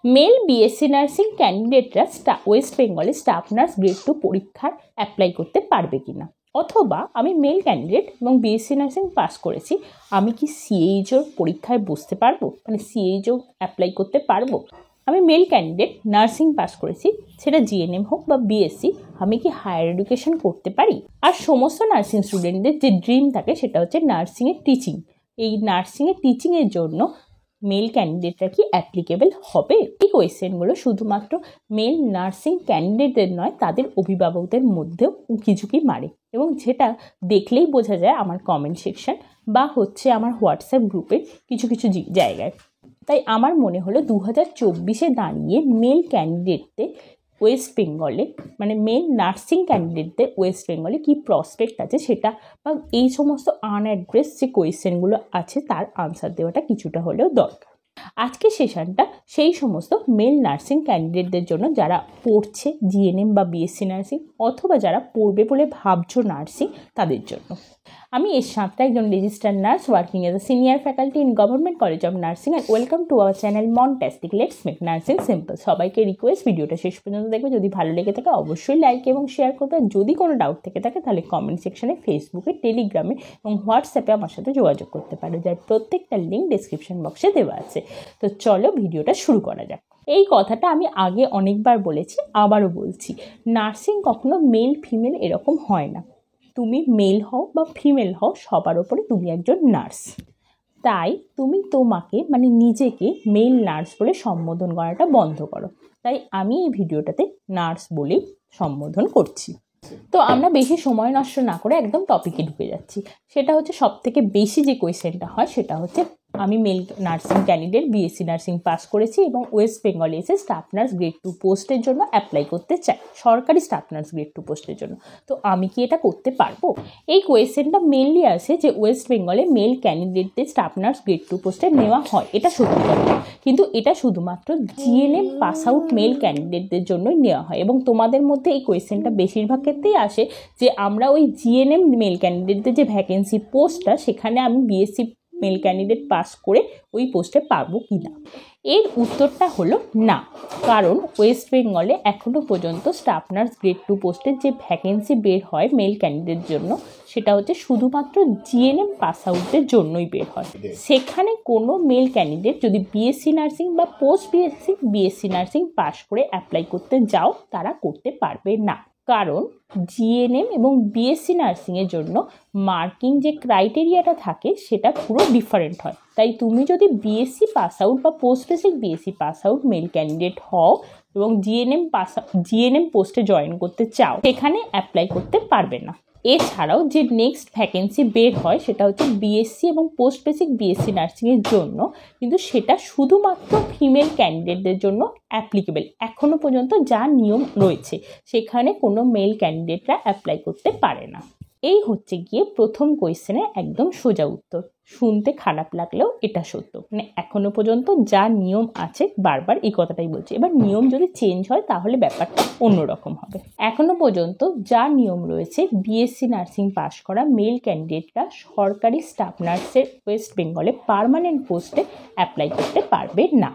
Mail BSc nursing ক্যান্ডিডেটরা West বেঙ্গলে staff nurse grade 2 পরীক্ষার apply করতে পারবে কিনা, অথবা আমি মেল ক্যান্ডিডেট এবং বিএসসি নার্সিং পাস করেছি, আমি কি সিএইচওর পরীক্ষায় বসতে পারবো, মানে সিএইচও অ্যাপ্লাই করতে পারবো। আমি মেল ক্যান্ডিডেট নার্সিং পাস করেছি, সেটা জিএনএম হোক বা বিএসসি, আমি কি হায়ার এডুকেশন করতে পারি। আর সমস্ত নার্সিং স্টুডেন্টদের যে ড্রিম থাকে সেটা হচ্ছে নার্সিংয়ের টিচিং। এই নার্সিংয়ের টিচিংয়ের জন্য মেল ক্যান্ডিডেটরা কি অ্যাপ্লিকেবল হবে। এই কোয়েশ্চেনগুলো শুধুমাত্র মেল নার্সিং ক্যান্ডিডেটদের নয়, তাদের অভিভাবকদের মধ্যেও উঁকিঝুঁকি মারে, এবং যেটা দেখলেই বোঝা যায় আমার কমেন্ট সেকশন বা হচ্ছে আমার হোয়াটসঅ্যাপ গ্রুপের কিছু কিছু জায়গায়। তাই আমার মনে হলো 2024-এ দাঁড়িয়ে মেল ক্যান্ডিডেটদের ওয়েস্ট বেঙ্গলে, মানে মেল নার্সিং ক্যান্ডিডেটদের ওয়েস্ট বেঙ্গলে কী প্রসপেক্ট আছে সেটা, বা এই সমস্ত আনঅ্যাড্রেস যে কোয়েশ্চেনগুলো আছে তার আনসার দেওয়াটা কিছুটা হলেও দরকার। আজকের সেশনটা সেই সমস্ত মেল নার্সিং ক্যান্ডিডেটদের জন্য যারা পড়ছে জিএনএম বা বিএসসি নার্সিং, অথবা যারা পড়বে বলে ভাবছো নার্সিং, তাদের জন্য। আমি এর সাথে একজন registered nurse working as a senior faculty in government college of nursing, and welcome to our channel Montastic let's make nursing simple. সবাইকে রিকোয়েস্ট, ভিডিওটা শেষ পর্যন্ত দেখবে, যদি ভালো লেগে থাকে অবশ্যই লাইক এবং শেয়ার করবে। যদি কোনো ডাউট থেকে থাকে তাহলে কমেন্ট সেকশনে, ফেসবুকে, টেলিগ্রামে এবং হোয়াটসঅ্যাপে আমার সাথে যোগাযোগ করতে পারো, যার প্রত্যেকটা লিঙ্ক ডিসক্রিপশন বক্সে দেওয়া আছে। তো চলো ভিডিওটা শুরু করা যাক। এই কথাটা আমি আগে অনেকবার বলেছি, আবারও বলছি, নার্সিং কখনো মেল ফিমেল এরকম হয় না। তুমি মেল হও বা ফিমেল হও, সবার ওপরে তুমি একজন নার্স। তাই তুমি তোমাকে, মানে নিজেকে মেল নার্স বলে সম্বোধন করাটা বন্ধ করো। তাই আমি এই ভিডিওটাতে নার্স বলেই সম্বোধন করছি। তো আমরা বেশি সময় নষ্ট না করে একদম টপিকে ঢুকে যাচ্ছি। সেটা হচ্ছে সবথেকে বেশি যে কোয়েশ্চেনটা হয় সেটা হচ্ছে, আমি male nursing candidate, BSc nursing pass করেছি এবং ওয়েস্ট বেঙ্গলে এসে স্টাফ নার্স গ্রেড 2 পোস্টের জন্য অ্যাপ্লাই করতে চাই, সরকারি স্টাফ নার্স গ্রেড 2 পোস্টের জন্য। তো আমি কি এটা করতে পারবো? এই কোয়েশ্চেনটা মেনলি আসে যে ওয়েস্ট বেঙ্গলে মেল ক্যান্ডিডেটদের স্টাফ নার্স গ্রেড 2 পোস্টে নেওয়া হয়, এটা সত্যি কথা, কিন্তু এটা শুধুমাত্র জিএনএম পাস আউট মেল ক্যান্ডিডেটদের জন্যই নেওয়া হয়। এবং তোমাদের মধ্যে এই কোয়েশ্চেনটা বেশিরভাগ ক্ষেত্রেই আসে যে আমরা ওই জিএনএম মেল ক্যান্ডিডেটদের যে ভ্যাকেন্সি পোস্টটা, সেখানে আমি বিএসসি মেল ক্যান্ডিডেট পাস করে ওই পোস্টে পারবো কি না। এর উত্তরটা হলো না, কারণ ওয়েস্ট বেঙ্গলে এখনও পর্যন্ত স্টাফ নার্স গ্রেড 2 পোস্টের যে ভ্যাকেন্সি বের হয় মেল ক্যান্ডিডেট জন্য, সেটা হচ্ছে শুধুমাত্র জিএনএম পাস আউটদের জন্যই বের হয়। সেখানে কোনো মেল ক্যান্ডিডেট যদি বিএসসি নার্সিং বা পোস্ট বিএসসি নার্সিং পাস করে অ্যাপ্লাই করতে যাও, তারা করতে পারবে না, কারণ জিএনএম এবং বিএসসি নার্সিংয়ের জন্য মার্কিং যে ক্রাইটেরিয়াটা থাকে সেটা পুরো ডিফারেন্ট হয়। তাই তুমি যদি বিএসসি পাস আউট বা post basic BSc pass out male candidate হও এবং জিএনএম পোস্টে জয়েন করতে চাও, সেখানে অ্যাপ্লাই করতে পারবে না। এছাড়াও যে নেক্সট ভ্যাকেন্সি বের হয় সেটা হচ্ছে বিএসসি এবং পোস্ট বেসিক বিএসসি নার্সিংয়ের জন্য, কিন্তু সেটা শুধুমাত্র ফিমেল ক্যান্ডিডেটদের জন্য অ্যাপ্লিকেবল। এখনও পর্যন্ত যা নিয়ম রয়েছে, সেখানে কোনো মেল ক্যান্ডিডেটরা অ্যাপ্লাই করতে পারে না। এই হচ্ছে গিয়ে প্রথম কোয়েশ্চেনের একদম সোজা উত্তর। শুনতে খারাপ লাগলেও এটা সত্য, মানে এখনো পর্যন্ত যা নিয়ম আছে, বারবার এই কথাটাই বলছি। এবার নিয়ম যদি চেঞ্জ হয় তাহলে ব্যাপারটা অন্যরকম হবে। এখনো পর্যন্ত যা নিয়ম রয়েছে, বিএসসি নার্সিং পাস করা মেল ক্যান্ডিডেটরা সরকারি স্টাফ নার্সের ওয়েস্ট বেঙ্গলে পার্মানেন্ট পোস্টে অ্যাপ্লাই করতে পারবে না।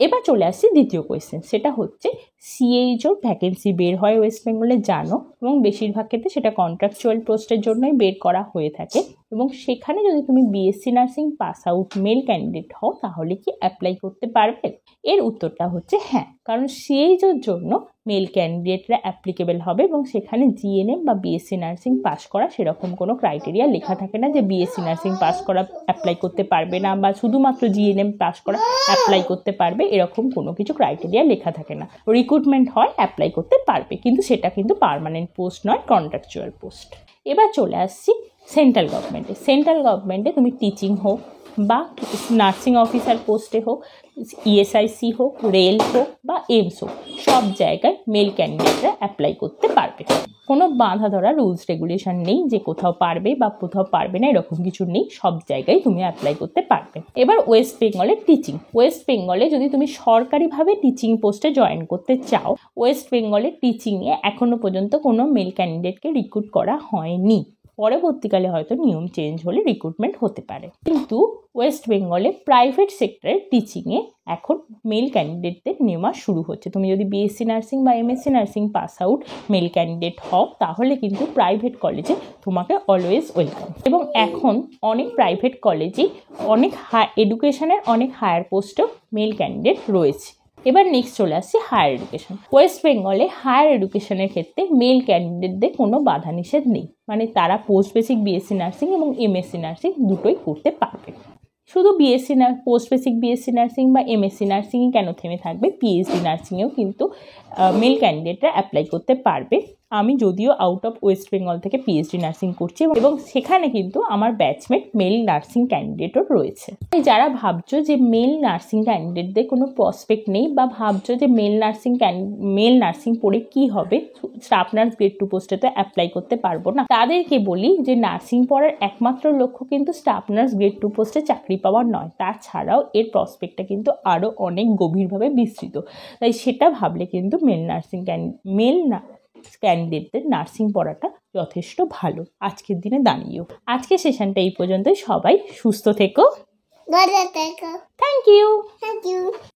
এবার চলে আসছি দ্বিতীয় কোয়েশ্চেন, সেটা হচ্ছে সিএইচওর ভ্যাকেন্সি বের হয় ওয়েস্ট বেঙ্গলে, জানো, এবং বেশিরভাগ ক্ষেত্রে সেটা কন্ট্রাকচুয়াল পোস্টের জন্যই বের করা হয়ে থাকে। এবং সেখানে যদি তুমি BSc nursing pass out male candidate হও, তাহলে কি অ্যাপ্লাই করতে পারবে? এর উত্তরটা হচ্ছে হ্যাঁ, কারণ সিএইচওর জন্য মেল ক্যান্ডিডেটরা অ্যাপ্লিকেবল হবে এবং সেখানে জিএনএম বা বিএসসি নার্সিং পাস করা সেরকম কোনো ক্রাইটেরিয়া লেখা থাকে না যে বিএসসি নার্সিং পাস করা অ্যাপ্লাই করতে পারবে না, বা শুধুমাত্র জিএনএম পাস করা অ্যাপ্লাই করতে পারবে, এরকম কোনো কিছু ক্রাইটেরিয়া লেখা থাকে না। রিক্রুটমেন্ট হয়, অ্যাপ্লাই করতে পারবে, কিন্তু সেটা কিন্তু পার্মানেন্ট পোস্ট নয়, কন্ট্রাকচুয়াল পোস্ট। এবার চলে আসছি সেন্ট্রাল গভর্নমেন্টে। সেন্ট্রাল গভর্নমেন্টে তুমি টিচিং হোক বা নার্সিং অফিসার পোস্টে হোক, ইএসআইসি হোক, রেল হোক বা এইমস হোক, সব জায়গায় মেল ক্যান্ডিডেটরা অ্যাপ্লাই করতে পারবে। কোনো বাঁধা ধরা রুলস রেগুলেশন নেই যে কোথাও পারবে বা কোথাও পারবে না, এরকম কিছু নেই, সব জায়গায় তুমি অ্যাপ্লাই করতে পারবে। এবার ওয়েস্ট বেঙ্গলের টিচিং। ওয়েস্ট বেঙ্গলে যদি তুমি সরকারিভাবে টিচিং পোস্টে জয়েন করতে চাও, ওয়েস্ট বেঙ্গলের টিচিংয়ে এখনো পর্যন্ত কোনো মেল ক্যান্ডিডেটকে রিক্রুট করা হয়নি। পরবর্তীকালে হয়তো নিয়ম চেঞ্জ হলে রিক্রুটমেন্ট হতে পারে। কিন্তু ওয়েস্ট বেঙ্গলে প্রাইভেট সেক্টরের টিচিংয়ে এখন মেল ক্যান্ডিডেটদের নেওয়া শুরু হচ্ছে। তুমি যদি বিএসসি নার্সিং বা MSc nursing pass out male candidate হও তাহলে কিন্তু প্রাইভেট কলেজে তোমাকে অলওয়েজ ওয়েলকাম। এবং এখন অনেক প্রাইভেট কলেজেই অনেক এডুকেশনের অনেক হায়ার পোস্টেও মেল ক্যান্ডিডেট রয়েছে। এবার নেক্সট চলে আসছি হায়ার এডুকেশন। ওয়েস্ট বেঙ্গলে হায়ার এডুকেশনের ক্ষেত্রে মেল ক্যান্ডিডেটদের কোনো বাধা নিষেধ নেই, মানে তারা পোস্ট বেসিক বিএসসি নার্সিং এবং এমএসসি নার্সিং দুটোই করতে পারবে। শুধু পোস্ট বেসিক বিএসসি নার্সিং বা এমএসসি নার্সিংই কেন থেমে থাকবে, পিএইচডি নার্সিংয়েও কিন্তু মেল ক্যান্ডিডেটরা অ্যাপ্লাই করতে পারবে। আমি যদিও আউট অফ ওয়েস্ট বেঙ্গল থেকে পিএইচডি নার্সিং করছি এবং সেখানে কিন্তু আমার ব্যাচমেট মেল নার্সিং ক্যান্ডিডেটও রয়েছে। যারা ভাবছো যে মেল নার্সিং ক্যান্ডিডেটদের কোনো প্রসপেক্ট নেই বা ভাবছো যে মেল নার্সিং পড়ে কি হবে, স্টাফ নার্স গ্রেড 2 পোস্টে তো অ্যাপ্লাই করতে পারবো না, তাদেরকে বলি যে নার্সিং পড়ার একমাত্র লক্ষ্য কিন্তু স্টাফ নার্স গ্রেড 2 পোস্টে চাকরি পাওয়ার নয়, তাছাড়াও এর প্রসপেক্টটা কিন্তু আরও অনেক গভীরভাবে বিস্তৃত। তাই সেটা ভাবলে কিন্তু ক্যান্ডিডেটদের নার্সিং পড়াটা যথেষ্ট ভালো আজকের দিনে দাঁড়িয়েও। আজকের সেশনটা এই পর্যন্তই। সবাই সুস্থ থেকো, থ্যাংক ইউ।